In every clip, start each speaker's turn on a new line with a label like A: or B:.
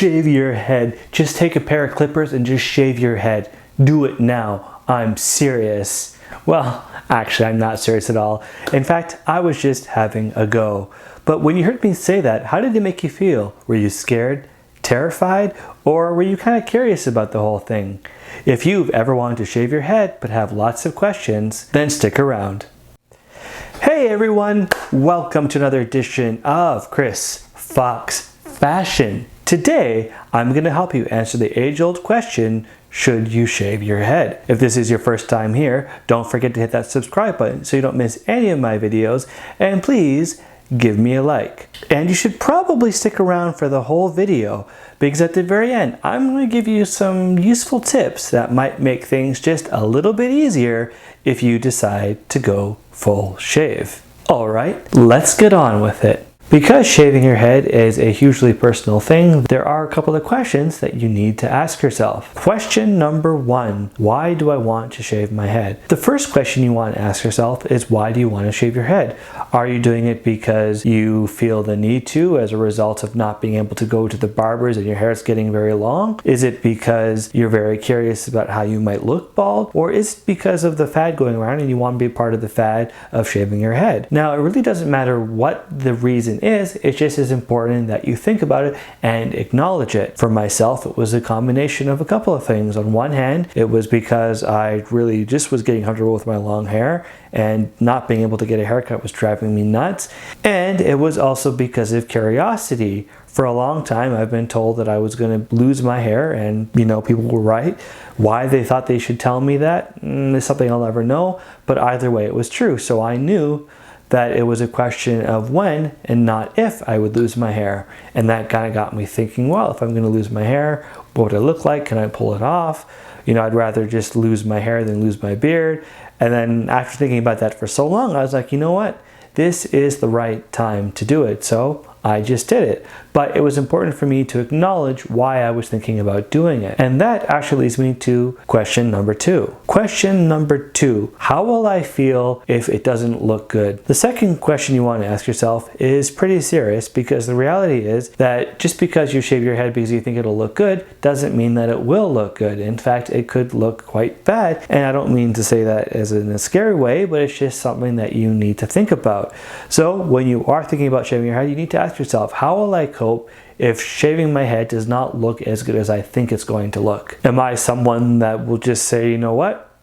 A: shave your head. Just take a pair of clippers and just shave your head. Do it now. I'm serious. Well, actually, I'm not serious at all. In fact, I was just having a go. But when you heard me say that, how did it make you feel? Were you scared, terrified, or were you kind of curious about the whole thing? If you've ever wanted to shave your head but have lots of questions, then stick around. Hey everyone, welcome to another edition of Chris Fox Fashion. Today, I'm going to help you answer the age-old question, should you shave your head? If this is your first time here, don't forget to hit that subscribe button so you don't miss any of my videos, and please give me a like. And you should probably stick around for the whole video because at the very end, I'm going to give you some useful tips that might make things just a little bit easier if you decide to go full shave. All right, let's get on with it. Because shaving your head is a hugely personal thing, there are a couple of questions that you need to ask yourself. Question number one, why do I want to shave my head? The first question you want to ask yourself is, why do you want to shave your head? Are you doing it because you feel the need to as a result of not being able to go to the barbers and your hair is getting very long? Is it because you're very curious about how you might look bald? Or is it because of the fad going around and you want to be a part of the fad of shaving your head? Now, it really doesn't matter what the reason is, it's just as important that you think about it and acknowledge it. For myself, it was a combination of a couple of things. On one hand, it was because I really just was getting comfortable with my long hair and not being able to get a haircut was driving me nuts. And it was also because of curiosity. For a long time, I've been told that I was going to lose my hair, and people were right. Why they thought they should tell me that is something I'll never know, but either way, it was true. So I knew that it was a question of when and not if I would lose my hair. And that kind of got me thinking, well, if I'm going to lose my hair, what would it look like? Can I pull it off? I'd rather just lose my hair than lose my beard. And then after thinking about that for so long, I was like, you know what? This is the right time to do it. So I just did it. But it was important for me to acknowledge why I was thinking about doing it. And that actually leads me to question number two. Question number two, how will I feel if it doesn't look good? The second question you want to ask yourself is pretty serious, because the reality is that just because you shave your head because you think it'll look good doesn't mean that it will look good. In fact, it could look quite bad. And I don't mean to say that as in a scary way, but it's just something that you need to think about. So when you are thinking about shaving your head, you need to ask yourself, how will I cope if shaving my head does not look as good as I think it's going to look? Am I someone that will just say, you know what,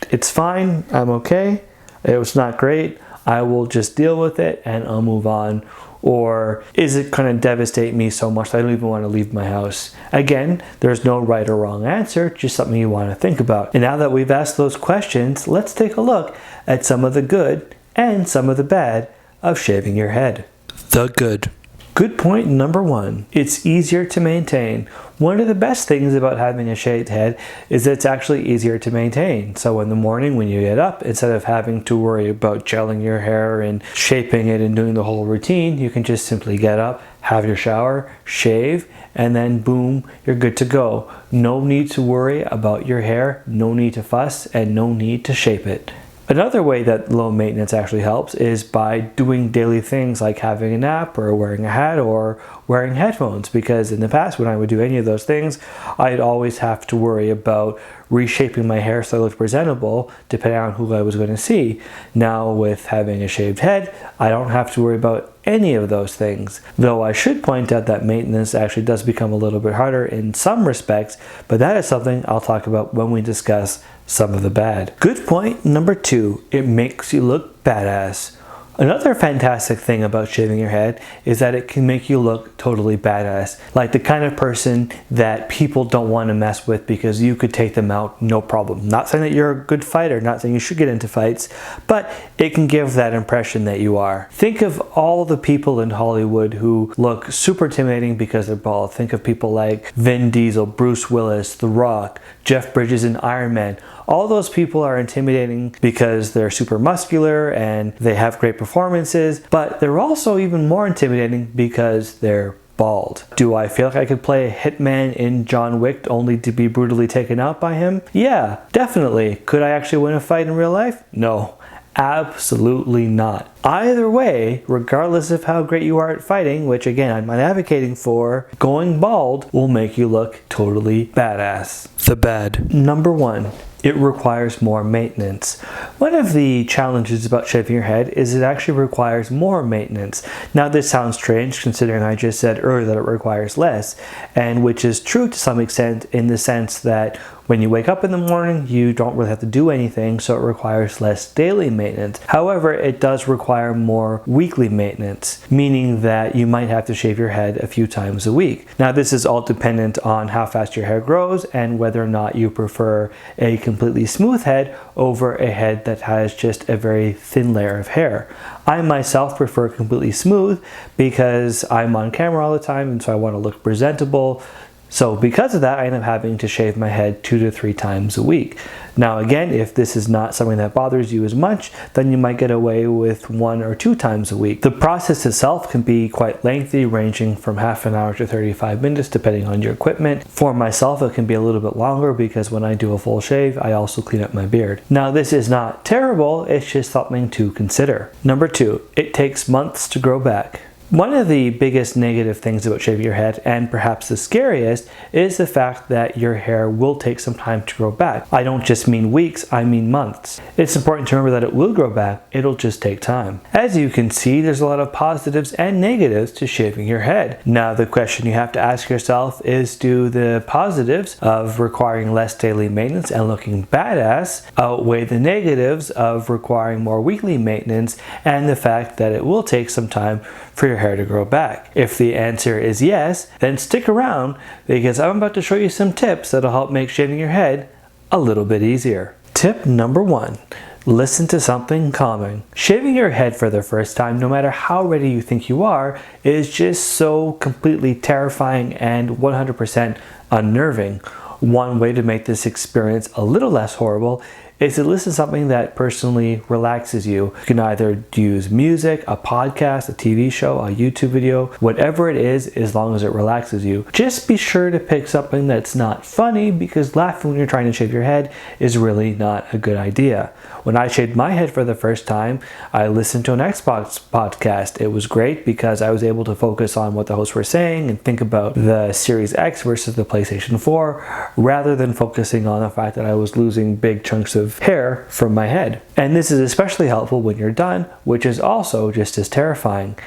A: it's fine, I'm okay, it was not great, I will just deal with it and I'll move on? Or is it going to devastate me so much that I don't even want to leave my house? Again, there's no right or wrong answer, just something you want to think about. And now that we've asked those questions, let's take a look at some of the good and some of the bad of shaving your head. The good. Good point number one, it's easier to maintain. One of the best things about having a shaved head is that it's actually easier to maintain. So in the morning when you get up, instead of having to worry about gelling your hair and shaping it and doing the whole routine, you can just simply get up, have your shower, shave, and then boom, you're good to go. No need to worry about your hair, no need to fuss, and no need to shape it. Another way that low maintenance actually helps is by doing daily things like having a nap or wearing a hat or wearing headphones, because in the past when I would do any of those things, I'd always have to worry about reshaping my hair so it looked presentable depending on who I was going to see. Now with having a shaved head, I don't have to worry about any of those things. Though I should point out that maintenance actually does become a little bit harder in some respects, but that is something I'll talk about when we discuss some of the bad. Good point number two, it makes you look badass. Another fantastic thing about shaving your head is that it can make you look totally badass. Like the kind of person that people don't want to mess with because you could take them out no problem. Not saying that you're a good fighter, not saying you should get into fights, but it can give that impression that you are. Think of all the people in Hollywood who look super intimidating because they're bald. Think of people like Vin Diesel, Bruce Willis, The Rock, Jeff Bridges in Iron Man. All those people are intimidating because they're super muscular and they have great performances, but they're also even more intimidating because they're bald. Do I feel like I could play a hitman in John Wick only to be brutally taken out by him? Yeah, definitely. Could I actually win a fight in real life? No. Absolutely not. Either way, regardless of how great you are at fighting, which again I'm not advocating for, going bald will make you look totally badass. The bad. Number 1. It requires more maintenance. One of the challenges about shaving your head is it actually requires more maintenance. Now this sounds strange considering I just said earlier that it requires less, and which is true to some extent in the sense that when you wake up in the morning, you don't really have to do anything, so it requires less daily maintenance. However, it does require more weekly maintenance, meaning that you might have to shave your head a few times a week. Now, this is all dependent on how fast your hair grows and whether or not you prefer a completely smooth head over a head that has just a very thin layer of hair. I myself prefer completely smooth because I'm on camera all the time and so I want to look presentable. So because of that, I end up having to shave my head 2 to 3 times a week. Now again, if this is not something that bothers you as much, then you might get away with 1 or 2 times a week. The process itself can be quite lengthy, ranging from half an hour to 35 minutes, depending on your equipment. For myself, it can be a little bit longer because when I do a full shave, I also clean up my beard. Now this is not terrible, it's just something to consider. Number 2, it takes months to grow back. One of the biggest negative things about shaving your head, and perhaps the scariest, is the fact that your hair will take some time to grow back. I don't just mean weeks, I mean months. It's important to remember that it will grow back, it'll just take time. As you can see, there's a lot of positives and negatives to shaving your head. Now the question you have to ask yourself is, do the positives of requiring less daily maintenance and looking badass outweigh the negatives of requiring more weekly maintenance and the fact that it will take some time for your hair to grow back? If the answer is yes, then stick around because I'm about to show you some tips that'll help make shaving your head a little bit easier. Tip number 1. Listen to something calming. Shaving your head for the first time, no matter how ready you think you are, is just so completely terrifying and 100% unnerving. One way to make this experience a little less horrible is to listen to something that personally relaxes you. You can either use music, a podcast, a TV show, a YouTube video, whatever it is, as long as it relaxes you. Just be sure to pick something that's not funny because laughing when you're trying to shave your head is really not a good idea. When I shaved my head for the first time, I listened to an Xbox podcast. It was great because I was able to focus on what the hosts were saying and think about the Series X versus the PlayStation 4 rather than focusing on the fact that I was losing big chunks of hair from my head. And this is especially helpful when you're done, which is also just as terrifying.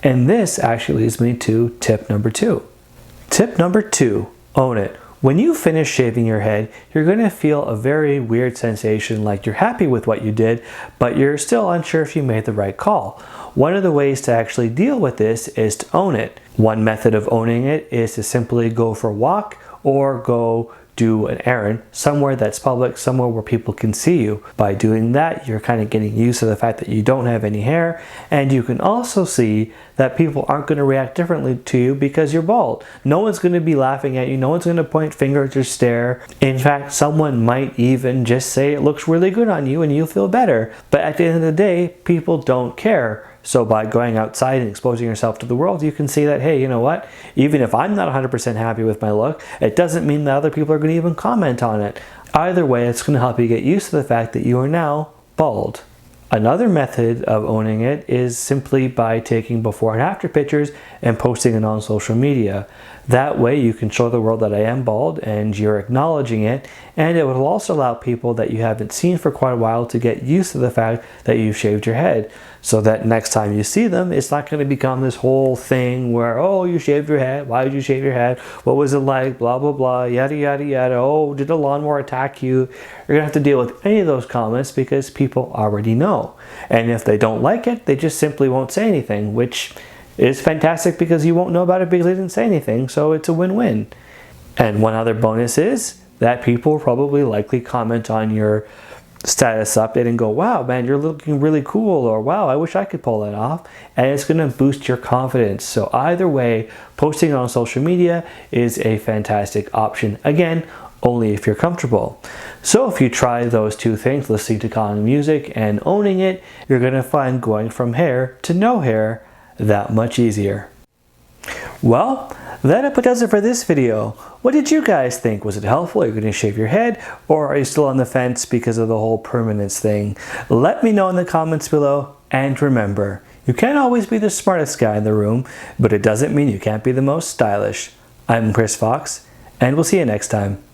A: And this actually leads me to tip number 2. Tip number 2, own it. When you finish shaving your head, you're going to feel a very weird sensation like you're happy with what you did, but you're still unsure if you made the right call. One of the ways to actually deal with this is to own it. One method of owning it is to simply go for a walk or go do an errand somewhere that's public, somewhere where people can see you. By doing that, you're kind of getting used to the fact that you don't have any hair, and you can also see that people aren't going to react differently to you because you're bald. No one's going to be laughing at you, no one's going to point fingers or stare. In fact, someone might even just say it looks really good on you and you'll feel better. But at the end of the day, people don't care. So by going outside and exposing yourself to the world, you can see that, hey, you know what? Even if I'm not 100% happy with my look, it doesn't mean that other people are going to even comment on it. Either way, it's going to help you get used to the fact that you are now bald. Another method of owning it is simply by taking before and after pictures and posting it on social media. That way you can show the world that I am bald and you're acknowledging it, and it will also allow people that you haven't seen for quite a while to get used to the fact that you've shaved your head, so that next time you see them, it's not going to become this whole thing where, oh, you shaved your head, why did you shave your head, what was it like, blah blah blah, yada yada yada, oh, did a lawnmower attack you? You're going to have to deal with any of those comments because people already know, and if they don't like it, they just simply won't say anything, which is fantastic because you won't know about it because they didn't say anything, so it's a win-win. And one other bonus is that people will probably likely comment on your status update and go, wow, man, you're looking really cool, or wow, I wish I could pull that off, and it's going to boost your confidence. So either way, posting it on social media is a fantastic option. Again, only if you're comfortable. So if you try those two things, listening to calming music and owning it, you're going to find going from hair to no hair that much easier. Well, that does it for this video. What did you guys think? Was it helpful? Are you going to shave your head, or are you still on the fence because of the whole permanence thing? Let me know in the comments below. And remember, you can't always be the smartest guy in the room, but it doesn't mean you can't be the most stylish. I'm Chris Fox, and we'll see you next time.